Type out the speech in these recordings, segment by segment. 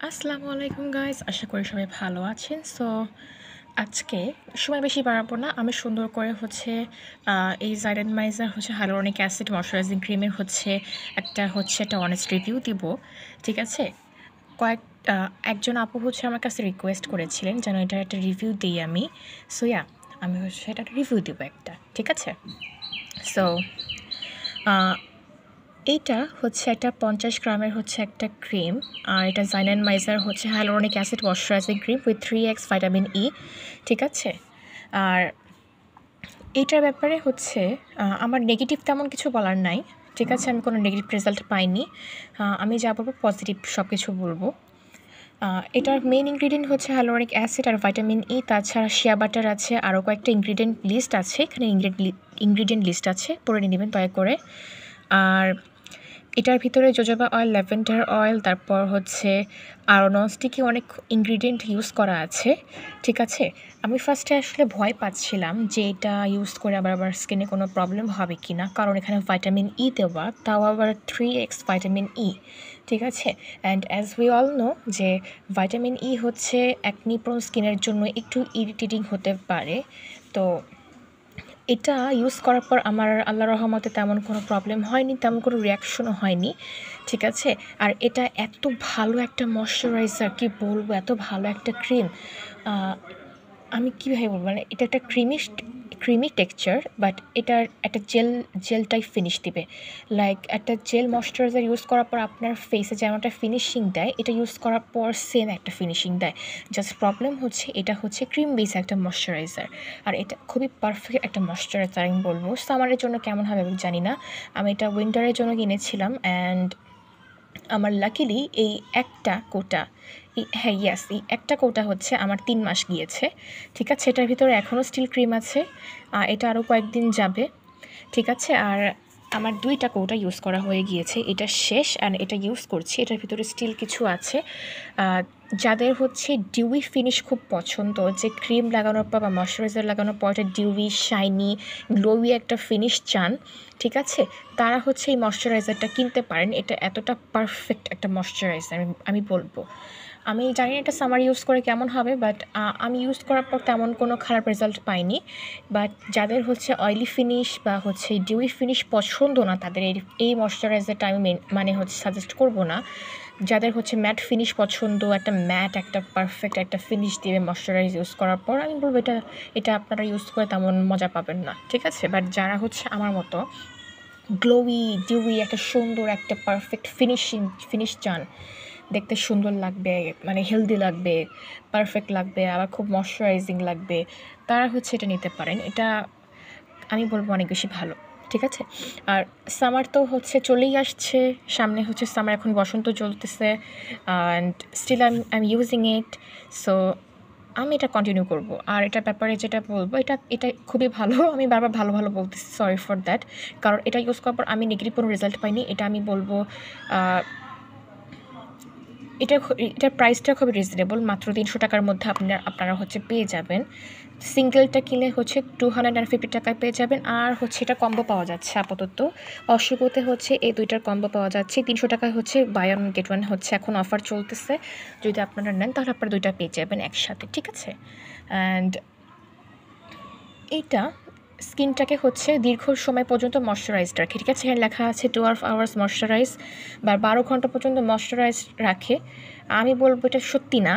আসসালামু আলাইকুম গাইস, আশা করি সবাই ভালো আছেন। সো আজকে সময় বেশি বাড়াবো না, আমি সুন্দর করে এই Jayden miser hyaluronic acid moisturising ক্রিমের একটা অনেস্ট রিভিউ দিব। ঠিক আছে, কয়েক একজন আপু আমার কাছে রিকোয়েস্ট করেছিলেন যেন এটা একটা রিভিউ দিই আমি। সো আমি এটা রিভিউ দিব একটা। ঠিক আছে, সো এইটা একটা 50 গ্রামের একটা ক্রিম, আর এটা জাইনামাইজার hyaluronic acid moisturizing cream with 3x vitamin E. ঠিক আছে, আর এইটার ব্যাপারে আমার নেগেটিভ তেমন কিছু বলার নাই। ঠিক আছে, আমি কোনো নেগেটিভ রেজাল্ট পাইনি। আমি যা বলবো পজিটিভ সব কিছু বলবো। এটার মেইন ইনগ্রিডিয়েন্ট হাইলোরনিক অ্যাসিড আর ভিটামিন ই, তাছাড়া শিয়া বাটার আছে, আরও কয়েকটা ইনগ্রিডিয়েন্ট লিস্ট আছে। এখানে ইনগ্রিডিয়েন্ট লিস্ট আছে, পড়ে নেবেন দয়া করে। আর এটার ভিতরে জোজোবা অয়েল, ল্যাভেন্ডার অয়েল, তারপর আরও ননস্টিকি অনেক ইনগ্রিডিয়েন্ট ইউজ করা আছে। ঠিক আছে, আমি ফার্স্টে আসলে ভয় পাচ্ছিলাম যে এটা ইউজ করে আবার স্কিনে কোনো প্রবলেম হবে কি না, কারণ এখানে ভাইটামিন ই দেওয়া, তাও আবার 3x ভাইটামিন ই। ঠিক আছে, and as we all know যে ভাইটামিন ই অ্যাকনি প্রোন স্কিনের জন্য একটু ইরিটেটিং হতে পারে। তো এটা ইউজ করার পর আমার আল্লাহর রহমতে তেমন কোনো প্রবলেম হয়নি, তেমন কোনো রিয়াকশনও হয়নি। ঠিক আছে, আর এটা এত ভালো একটা ময়শ্চারাইজার, কি বলবো, এত ভালো একটা ক্রিম, আমি কীভাবে বলবো, মানে এটা একটা ক্রিমি টেক্সচার, বাট এটার একটা জেল টাইপ ফিনিশ দিবে। লাইক একটা জেল ময়শ্চারাইজার ইউজ করার পর আপনার ফেসে যেমনটা ফিনিশিং দেয়, এটা ইউজ করার পর সেম একটা ফিনিশিং দেয়। জাস্ট প্রবলেম এটা ক্রিম বেস একটা ময়শ্চারাইজার, আর এটা খুবই পারফেক্ট একটা ময়শ্চারাইজার আমি বলবো। সামারের জন্য কেমন হবে আমি জানি না, আমি এটা উইন্টারের জন্য কিনেছিলাম। অ্যান্ড আমার লাকিলি এই একটা কোটা এই একটা কোটা আমার 3 মাস গিয়েছে। ঠিক আছে, এটার ভিতরে এখনও স্টিল ক্রিম আছে, এটা আরও কয়েকদিন যাবে। ঠিক আছে, আর আমার 2টা কৌটা ইউজ করা হয়ে গিয়েছে, এটা শেষ, অ্যান্ড এটা ইউজ করছি। এটার ভিতরে স্টিল কিছু আছে। যাদের ডিউই ফিনিশ খুব পছন্দ, যে ক্রিম লাগানোর পর বা ময়শ্চারাইজার লাগানোর পর একটা ডিউই, শাইনি, গ্লোই একটা ফিনিশ চান, ঠিক আছে, তারা এই ময়শ্চারাইজারটা কিনতে পারেন। এটা এতটা পারফেক্ট একটা ময়শ্চারাইজার আমি বলবো। আমি জানি না এটা সামার ইউজ করে কেমন হবে, বাট আমি ইউজ করার পর তেমন কোনো খারাপ রেজাল্ট পাইনি। বাট যাদের অয়েলি ফিনিশ বা ডিউই ফিনিশ পছন্দ না, তাদের এই ময়শ্চারাইজারটা আমি সাজেস্ট করব না। যাদের ম্যাট ফিনিশ পছন্দ, একটা পারফেক্ট একটা ফিনিশ দেবে ময়শ্চারাইজ ইউজ করার পর, আমি বলবো এটা আপনারা ইউজ করে তেমন মজা পাবেন না। ঠিক আছে, বাট যারা আমার মতো গ্লোই, ডিউই, একটা সুন্দর একটা পারফেক্ট ফিনিশ চান, দেখতে সুন্দর লাগবে, মানে হেলদি লাগবে, পারফেক্ট লাগবে, আবার খুব ময়শ্চারাইজিং লাগবে, তারা এটা নিতে পারেন। এটা আমি বলবো অনেক বেশি ভালো। ঠিক আছে, আর সামার তো চলেই আসছে সামনে, সামার এখন বসন্ত চলতেছে, and still I am using it. So আমি এটা কন্টিনিউ করব। আর এটার ব্যাপারে যেটা বলবো, এটা খুবই ভালো। আমি বারবার ভালো ভালো বলতেছি, সরি ফর দ্যাট, কারণ এটা ইউজ করার পর আমি নেগেটিভ কোনো রেজাল্ট পাইনি। এটা আমি বলবো এটার প্রাইসটা খুবই রিজনেবল, মাত্র 300 টাকার মধ্যে আপনারা পেয়ে যাবেন। সিঙ্গেলটা কিনলে 250 টাকায় পেয়ে যাবেন, আর এটা কম্বো পাওয়া যাচ্ছে আপাতত। অশোকতে এই 2টার কম্বো পাওয়া যাচ্ছে 300 টাকায়, বাই ওয়ান গেট ওয়ান এখন অফার চলতেছে। যদি আপনারা নেন তাহলে আপনারা 2টা পেয়ে যাবেন একসাথে। ঠিক আছে, অ্যান্ড এইটা স্কিনটাকে দীর্ঘ সময় পর্যন্ত ময়শ্চারাইজড রাখে। ঠিক আছে, এখানে লেখা আছে 12 আওয়ার্স ময়শ্চারাইজ, বা 12 ঘন্টা পর্যন্ত ময়শ্চারাইজ রাখে। আমি বলবো এটা সত্যি না,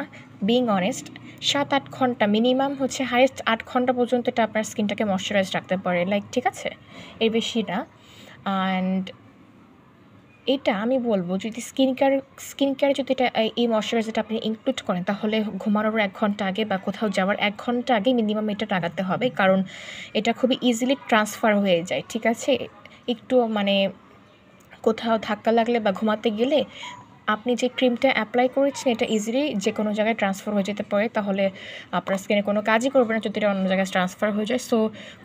বিং অনেস্ট। 7-8 ঘন্টা মিনিমাম, হাইয়েস্ট 8 ঘন্টা পর্যন্ত এটা আপনার স্কিনটাকে ময়শ্চারাইজ রাখতে পারে। লাইক, ঠিক আছে, এর বেশি না। অ্যান্ড এটা আমি বলবো, যদি স্কিন কেয়ারে যদি এই ময়শ্চারাইজারটা আপনি ইনক্লুড করেন, তাহলে ঘুমানোর 1 ঘন্টা আগে বা কোথাও যাওয়ার 1 ঘন্টা আগে মিনিমাম এটা লাগাতে হবে, কারণ এটা খুবই ইজিলি ট্রান্সফার হয়ে যায়। ঠিক আছে, একটু কোথাও ধাক্কা লাগলে বা ঘুমাতে গেলে আপনি যে ক্রিমটা অ্যাপ্লাই করেছেন, এটা ইজিলি যে কোনো জায়গায় ট্রান্সফার হয়ে যেতে পারে, তাহলে আপনার স্কিনে কোনো কাজই করবে না যদি এটা অন্য জায়গায় ট্রান্সফার হয়ে যায়। সো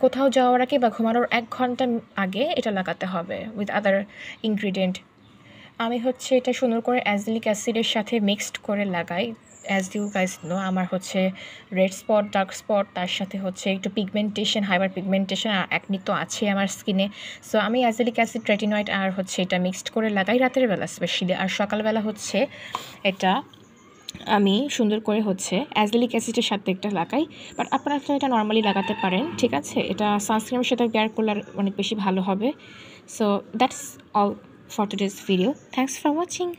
কোথাও যাওয়ার আগে বা ঘুমানোর 1 ঘন্টা আগে এটা লাগাতে হবে উইথ আদার ইনগ্রিডিয়েন্ট। আমি এটা সুন্দর করে অ্যাজলিক অ্যাসিডের সাথে মিক্সড করে লাগাই। অ্যাজ ইউ গাইস নো, আমার রেড স্পট, ডার্ক স্পট, তার সাথে একটু পিগমেন্টেশন, হাইপার পিগমেন্টেশন আর অ্যাকনি তো আছে আমার স্কিনে। সো আমি অ্যাজলিক অ্যাসিড, রেটিনয়েড আর এটা মিক্সড করে লাগাই রাতের বেলা স্পেশালি, আর সকালবেলা এটা আমি সুন্দর করে হচ্ছে অ্যাজেলিক অ্যাসিডের সাথে একটা লাগাই, বাট আপনারা এটা নর্মালি লাগাতে পারেন, ঠিক আছে? এটা সানস্ক্রিনের সাথে পেয়ার করলে অনেক বেশি ভালো হবে। So that's all for today's video. Thanks for watching.